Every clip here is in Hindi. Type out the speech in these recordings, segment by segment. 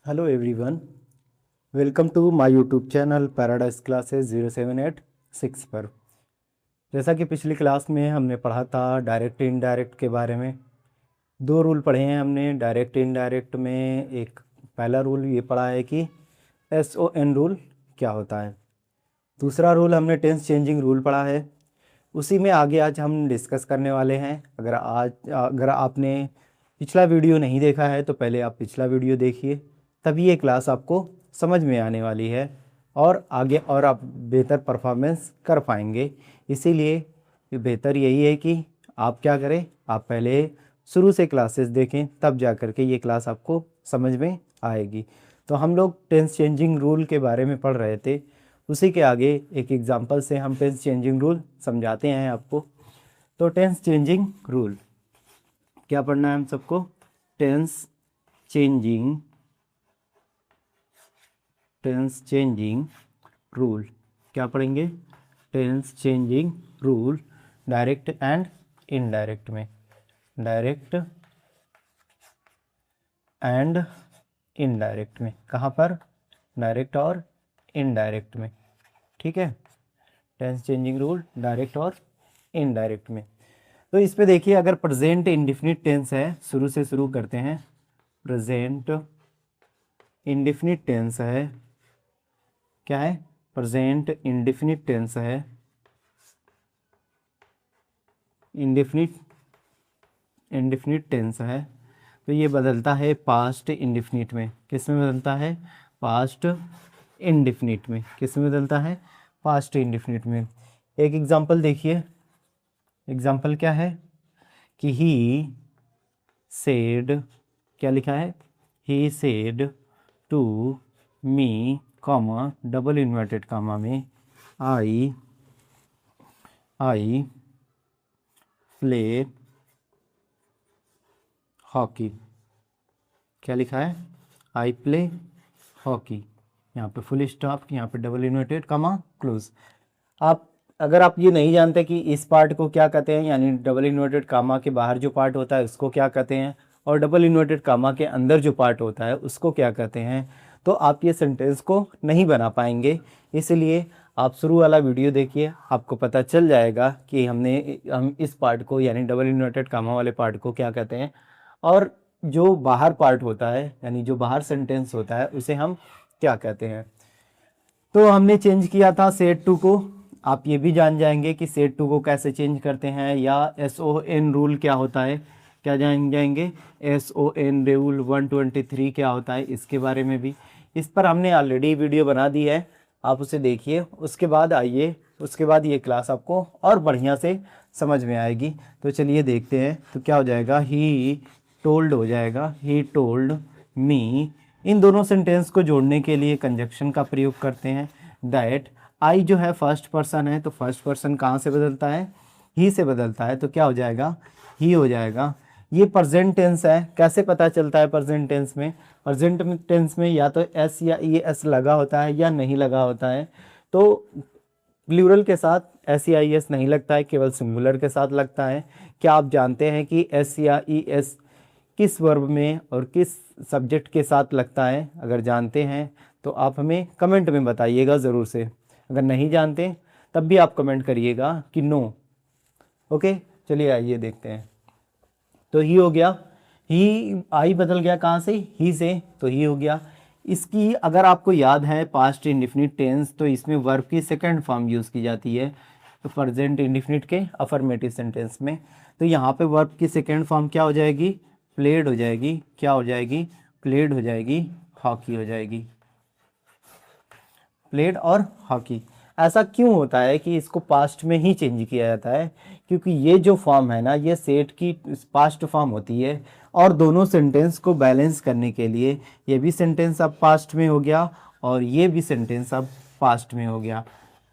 Hello everyone, welcome to my YouTube channel Paradise classes 0786 पर। जैसा कि पिछली क्लास में हमने पढ़ा था डायरेक्ट इनडायरेक्ट के बारे में। दो रूल पढ़े हैं हमने डायरेक्ट इनडायरेक्ट में। एक पहला रूल ये पढ़ा है कि SON रूल क्या होता है। दूसरा रूल हमने टेंस चेंजिंग रूल पढ़ा है। उसी में आगे आज हम डिस्कस करने वाले हैं। अगर आपने पिछला वीडियो नहीं देखा है तो पहले आप पिछला वीडियो देखिए, तभी ये क्लास आपको समझ में आने वाली है और आगे और आप बेहतर परफॉर्मेंस कर पाएंगे। इसीलिए बेहतर यही है कि आप क्या करें, आप पहले शुरू से क्लासेस देखें, तब जा कर के ये क्लास आपको समझ में आएगी। तो हम लोग टेंस चेंजिंग रूल के बारे में पढ़ रहे थे। उसी के आगे एक एग्जांपल से हम टेंस चेंजिंग रूल समझाते हैं आपको। तो टेंस चेंजिंग रूल क्या पढ़ना है हम सबको? टेंस चेंजिंग रूल क्या पढ़ेंगे? Tense changing rule direct and indirect में। डायरेक्ट एंड इनडायरेक्ट में कहाँ पर? डायरेक्ट और इनडायरेक्ट में। ठीक है, टेंस चेंजिंग रूल डायरेक्ट और इनडायरेक्ट में। तो इस पे देखिए, अगर प्रेजेंट इंडिफिनिट टेंस है, शुरू से शुरू करते हैं। प्रेजेंट इंडिफिनिट टेंस है, क्या है? प्रेजेंट इंडिफिनिट टेंस है। इंडिफिनिट टेंस है तो ये बदलता है पास्ट इंडिफिनिट में। किस में बदलता है? पास्ट इंडिफिनिट में। किस में बदलता है? पास्ट इंडिफिनिट में। एक एग्जांपल देखिए। एग्जांपल क्या है कि ही सेड, क्या लिखा है? He said to me, comma double inverted comma में, आई प्ले हॉकी। क्या लिखा है? I play hockey. यहाँ पे फुल स्टॉप, यहाँ पे डबल इन्वर्टेड कॉमा क्लोज। अगर आप ये नहीं जानते कि इस पार्ट को क्या कहते हैं, यानी डबल इन्वर्टेड कामा के बाहर जो पार्ट होता है उसको क्या कहते हैं, और डबल इन्वर्टेड कामा के अंदर जो पार्ट होता है उसको क्या कहते हैं, तो आप ये सेंटेंस को नहीं बना पाएंगे। इसलिए आप शुरू वाला वीडियो देखिए, आपको पता चल जाएगा कि हम इस पार्ट को यानी डबल इन्वर्टेड कामा वाले पार्ट को क्या कहते हैं, और जो बाहर पार्ट होता है यानी जो बाहर सेंटेंस होता है उसे हम क्या कहते हैं। तो हमने चेंज किया था सेट टू को। आप ये भी जान जाएंगे कि सेट टू को कैसे चेंज करते हैं, या SON रूल क्या होता है, क्या जान जाएंगे? SON रूल 123 क्या होता है, इसके बारे में भी। इस पर हमने ऑलरेडी वीडियो बना दी है, आप उसे देखिए। उसके बाद आइए, उसके बाद ये क्लास आपको और बढ़िया से समझ में आएगी। तो चलिए देखते हैं। तो क्या हो जाएगा? ही टोल्ड हो जाएगा, ही टोल्ड मी। इन दोनों सेंटेंस को जोड़ने के लिए कंजक्शन का प्रयोग करते हैं। दैट आई जो है फर्स्ट पर्सन है, तो फर्स्ट पर्सन कहाँ से बदलता है? ही से बदलता है। तो क्या हो जाएगा? ही हो जाएगा। ये प्रेजेंट टेंस है। कैसे पता चलता है प्रेजेंट टेंस में? प्रेजेंट टेंस में या तो S या ES लगा होता है या नहीं लगा होता है। तो प्लूरल के साथ S या ES नहीं लगता है, केवल सिंगुलर के साथ लगता है। क्या आप जानते हैं कि S या ES किस वर्ब में और किस सब्जेक्ट के साथ लगता है? अगर जानते हैं तो आप हमें कमेंट में बताइएगा ज़रूर से। अगर नहीं जानते तब भी आप कमेंट करिएगा कि नो। ओके, चलिए आइए देखते हैं। तो ही हो गया, ही आई बदल गया कहाँ से? ही से, तो ही हो गया। इसकी अगर आपको याद है पास्ट इंडिफिनिट टेंस, तो इसमें वर्ब की सेकंड फॉर्म यूज़ की जाती है तो प्रेजेंट इंडिफिनिट के अफर्मेटिव सेंटेंस में। तो यहाँ पे वर्ब की सेकंड फॉर्म क्या हो जाएगी? प्लेड हो जाएगी। क्या हो जाएगी? प्लेड हो जाएगी, हॉकी हो जाएगी। प्लेड और हॉकी। ऐसा क्यों होता है कि इसको पास्ट में ही चेंज किया जाता है? क्योंकि ये जो फॉर्म है ना, ये सेट की पास्ट फॉर्म होती है, और दोनों सेंटेंस को बैलेंस करने के लिए ये भी सेंटेंस अब पास्ट में हो गया और ये भी सेंटेंस अब पास्ट में हो गया।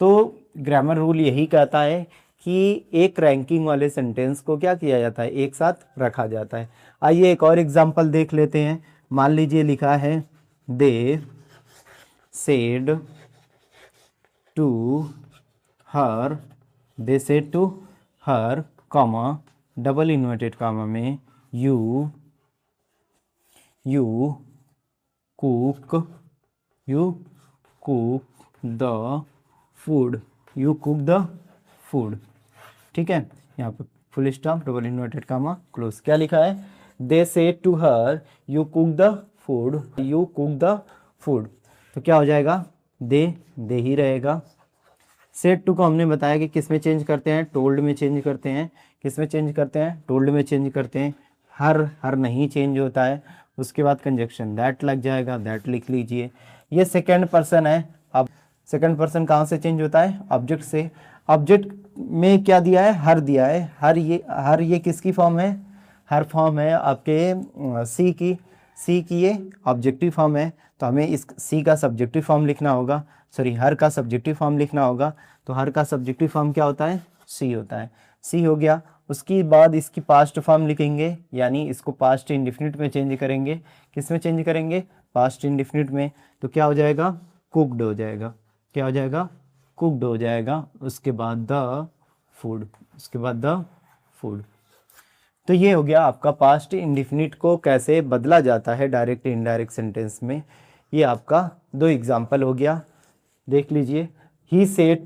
तो ग्रामर रूल यही कहता है कि एक रैंकिंग वाले सेंटेंस को क्या किया जाता है? एक साथ रखा जाता है। आइए एक और एग्जांपल देख लेते हैं। मान लीजिए लिखा है they said to her, they said to her, comma double inverted comma में, you cook, you cook the food, you cook the food. ठीक है, यहाँ पे full stop, double inverted comma, close. क्या लिखा है? They said to her you cook the food, you cook the food. तो क्या हो जाएगा? दे ही रहेगा। सेड टू को हमने बताया कि किस में चेंज करते हैं, टोल्ड में चेंज करते हैं। किस में चेंज करते हैं? टोल्ड में चेंज करते हैं। हर नहीं चेंज होता है। उसके बाद कंजक्शन दैट लग जाएगा, दैट लिख लीजिए। ये सेकंड पर्सन है। अब सेकंड पर्सन कहाँ से चेंज होता है? ऑब्जेक्ट से। ऑब्जेक्ट में क्या दिया है? हर दिया है। हर ये किसकी फॉर्म है? हर फॉर्म है आपके सी की ये ऑब्जेक्टिव फॉर्म है। तो हमें इस सी का सब्जेक्टिव फॉर्म लिखना होगा, सॉरी हर का सब्जेक्टिव फॉर्म लिखना होगा। तो हर का सब्जेक्टिव फॉर्म क्या होता है? सी होता है। सी हो गया। उसके बाद इसकी पास्ट फॉर्म लिखेंगे, यानी इसको पास्ट इंडिफिनिट में चेंज करेंगे। किस में चेंज करेंगे? पास्ट इंडिफिनिट में। तो क्या हो जाएगा? कुक्ड हो जाएगा। क्या हो जाएगा? कुक्ड हो जाएगा। उसके बाद द फूड, उसके बाद द फूड। तो ये हो गया आपका पास्ट इंडिफिनिट को कैसे बदला जाता है डायरेक्ट इनडायरेक्ट सेंटेंस में। ये आपका 2 एग्जाम्पल हो गया, देख लीजिए। He said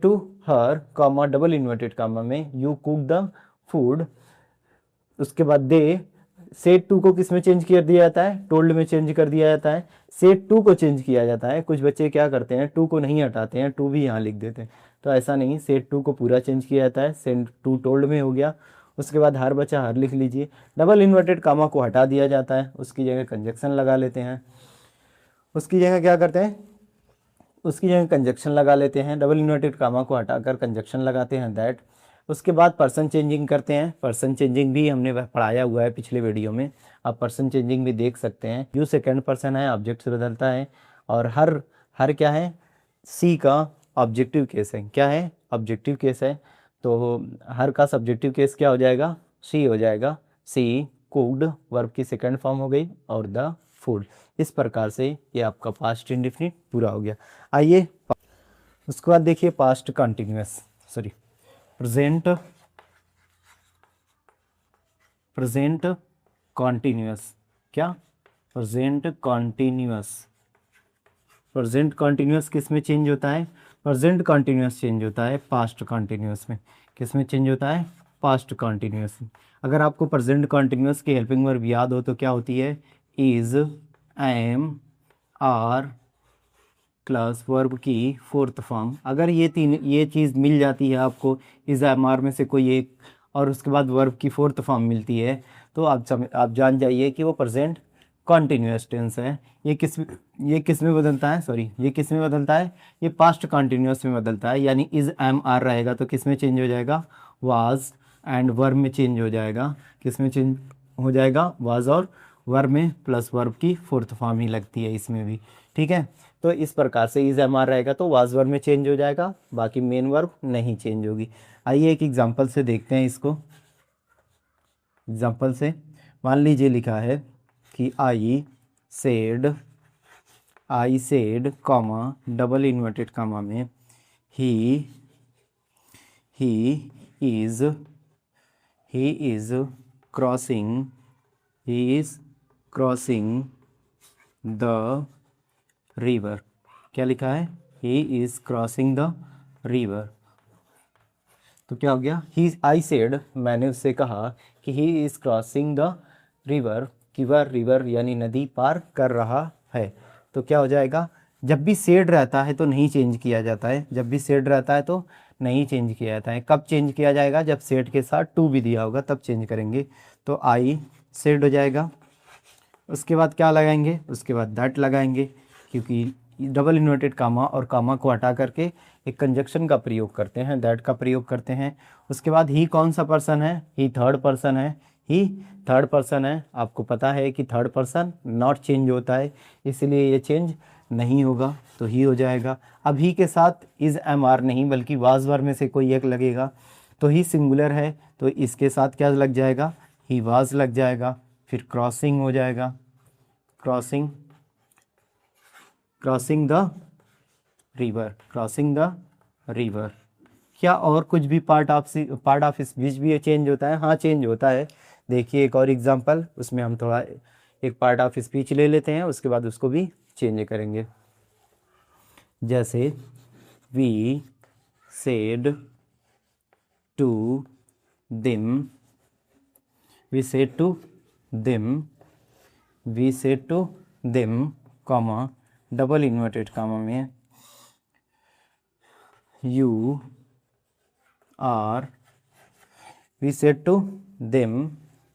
to her comma double inverted comma में यू कुक द फूड। उसके बाद दे सेड टू को किस में चेंज कर दिया जाता है? टोल्ड में चेंज कर दिया जाता है। सेड टू को चेंज किया जाता है। कुछ बच्चे क्या करते हैं, टू को नहीं हटाते हैं, टू भी यहाँ लिख देते हैं। तो ऐसा नहीं, सेड टू को पूरा चेंज किया जाता है। सेड टू टोल्ड में हो गया। उसके बाद हर बचा हर लिख लीजिए। डबल इन्वर्टेड कामा को हटा दिया जाता है, उसकी जगह कंजक्शन लगा लेते हैं। उसकी जगह क्या करते हैं? उसकी जगह कंजक्शन लगा लेते हैं। डबल इन्वर्टेड कामा को हटाकर कंजक्शन लगाते हैं, दैट। उसके बाद पर्सन चेंजिंग करते हैं। पर्सन चेंजिंग भी हमने पढ़ाया हुआ है पिछले वीडियो में, आप पर्सन चेंजिंग भी देख सकते हैं। यू सेकंड पर्सन है, ऑब्जेक्ट से बदलता है। और हर क्या है? सी का ऑब्जेक्टिव केस है। क्या है? ऑब्जेक्टिव केस है। तो हर का सब्जेक्टिव केस क्या हो जाएगा? सी हो जाएगा। सी कुक्ड वर्ब की सेकंड फॉर्म हो गई, और द फूड। इस प्रकार से ये आपका पास्ट इंडेफिनिट पूरा हो गया। आइए उसके बाद देखिए past continuous, sorry present continuous. क्या? प्रेजेंट कॉन्टिन्यूअस किस में चेंज होता है? प्रेजेंट कॉन्टिन्यूअस चेंज होता है पास्ट कॉन्टिन्यूअस में। किस में चेंज होता है? पास्ट कॉन्टिन्यूअस में। अगर आपको प्रेजेंट कॉन्टिन्यूअस की हेल्पिंग वर्ब याद हो तो क्या होती है? Is, am, are plus verb की फोर्थ फॉर्म। अगर ये चीज़ मिल जाती है आपको, इज एम आर में से कोई एक, और उसके बाद वर्ब की फोर्थ फॉर्म मिलती है, तो आप जान जाइए कि वो प्रेजेंट कॉन्टिन्यूअस टेंस है। ये किस में बदलता है? सॉरी, ये किस में बदलता है? ये पास्ट कॉन्टिन्यूअस में बदलता है। यानी इज एम आर रहेगा तो किस में चेंज हो जाएगा? वाज एंड वर्ब में चेंज हो जाएगा। किस में चेंज हो जाएगा? वाज और वर्ब में, प्लस वर्ब की फोर्थ फॉर्म ही लगती है इसमें भी। ठीक है, तो इस प्रकार से इज एम आर रहेगा तो वाज वर्ब में चेंज हो जाएगा, बाकी मेन वर्ब नहीं चेंज होगी। आइए एक एग्जांपल से देखते हैं इसको। एग्जांपल से मान लीजिए लिखा है कि I said comma double inverted comma में he is crossing the river. क्या लिखा है? He is crossing the river. तो क्या हो गया? आई सेड, मैंने उससे कहा कि ही इज क्रॉसिंग द रिवर, कि वह रिवर यानी नदी पार कर रहा है। तो क्या हो जाएगा? जब भी सेड रहता है तो नहीं चेंज किया जाता है। जब भी सेड रहता है तो नहीं चेंज किया जाता है। कब चेंज किया जाएगा? जब सेड के साथ टू भी दिया होगा तब चेंज करेंगे। तो आई सेड हो जाएगा। उसके बाद क्या लगाएंगे? उसके बाद दैट लगाएंगे, क्योंकि डबल इन्वर्टेड कामा और कामा को हटा करके एक कंजक्शन का प्रयोग करते हैं, दैट का प्रयोग करते हैं। उसके बाद ही कौन सा पर्सन है? ही थर्ड पर्सन है। ही थर्ड पर्सन है। आपको पता है कि थर्ड पर्सन नॉट चेंज होता है, इसलिए ये चेंज नहीं होगा, तो ही हो जाएगा। अब ही के साथ इज एम आर नहीं बल्कि वाज वर्ब में से कोई एक लगेगा। तो ही सिंगुलर है तो इसके साथ क्या लग जाएगा? ही वाज लग जाएगा। फिर क्रॉसिंग हो जाएगा, क्रॉसिंग द रिवर। क्या और कुछ भी पार्ट ऑफ स्पीच भी चेंज होता है? हाँ चेंज होता है। देखिए एक और एग्जांपल, उसमें हम थोड़ा एक पार्ट ऑफ स्पीच ले लेते हैं, उसके बाद उसको भी चेंज करेंगे। जैसे we said to them, we said to them, we said to them, comma double inverted comma में you are, we said to them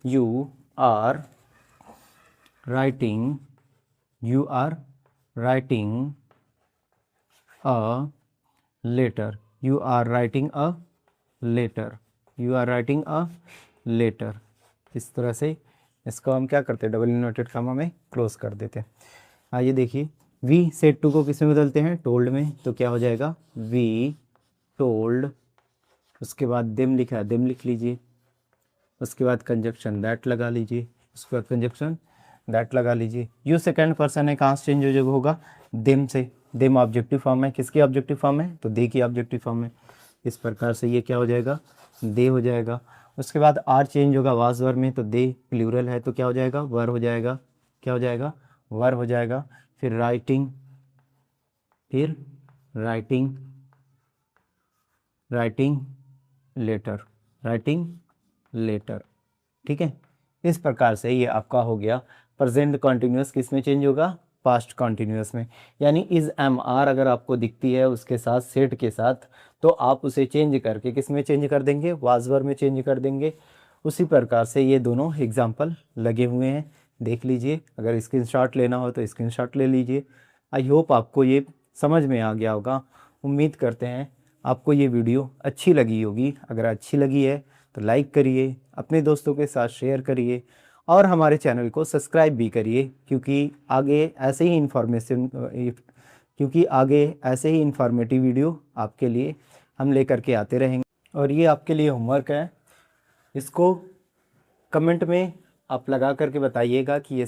you are writing, you are writing a letter, you are writing a letter, you are writing a letter। इस तरह से इसको हम क्या करते हैं, डबल इन्वर्टेड कॉमा में क्लोज कर देते हैं। आइए देखिए, वी सेड टू को किस में बदलते हैं, टोल्ड में, तो क्या हो जाएगा वी टोल्ड, उसके बाद दिम लिखा है दिम लिख लीजिए, उसके बाद कंजक्शन दैट लगा लीजिए, उसके बाद कंजक्शन दैट लगा लीजिए। यू सेकंड पर्सन है, कहाँ से चेंज हो जाएगा, होगा दिम से, दिम ऑब्जेक्टिव फॉर्म है, किसकी ऑब्जेक्टिव फॉर्म है, तो दे की ऑब्जेक्टिव फॉर्म है। इस प्रकार से ये क्या हो जाएगा, दे हो जाएगा। उसके बाद आर चेंज होगा वाज वर में, तो दे प्लूरल है तो क्या हो जाएगा, वर हो जाएगा, क्या हो जाएगा, वर हो जाएगा। फिर राइटिंग, फिर writing, writing letter, writing letter, ठीक है। इस प्रकार से ये आपका हो गया प्रेजेंट कॉन्टिन्यूस, किस में चेंज होगा, पास्ट कॉन्टिन्यूस में। यानी इज एम आर अगर आपको दिखती है उसके साथ सेट के साथ, तो आप उसे चेंज करके किस में चेंज कर देंगे, वाज वर में चेंज कर देंगे। उसी प्रकार से ये दोनों एग्जाम्पल लगे हुए हैं, देख लीजिए। अगर स्क्रीनशॉट लेना हो तो स्क्रीनशॉट ले लीजिए। आई होप आपको ये समझ में आ गया होगा। उम्मीद करते हैं आपको ये वीडियो अच्छी लगी होगी। अगर अच्छी लगी है तो लाइक करिए, अपने दोस्तों के साथ शेयर करिए और हमारे चैनल को सब्सक्राइब भी करिए, क्योंकि आगे ऐसे ही ऐसे ही इंफॉर्मेटिव वीडियो आपके लिए हम लेकर के आते रहेंगे। और ये आपके लिए होमवर्क है, इसको कमेंट में आप लगा करके बताइएगा कि ये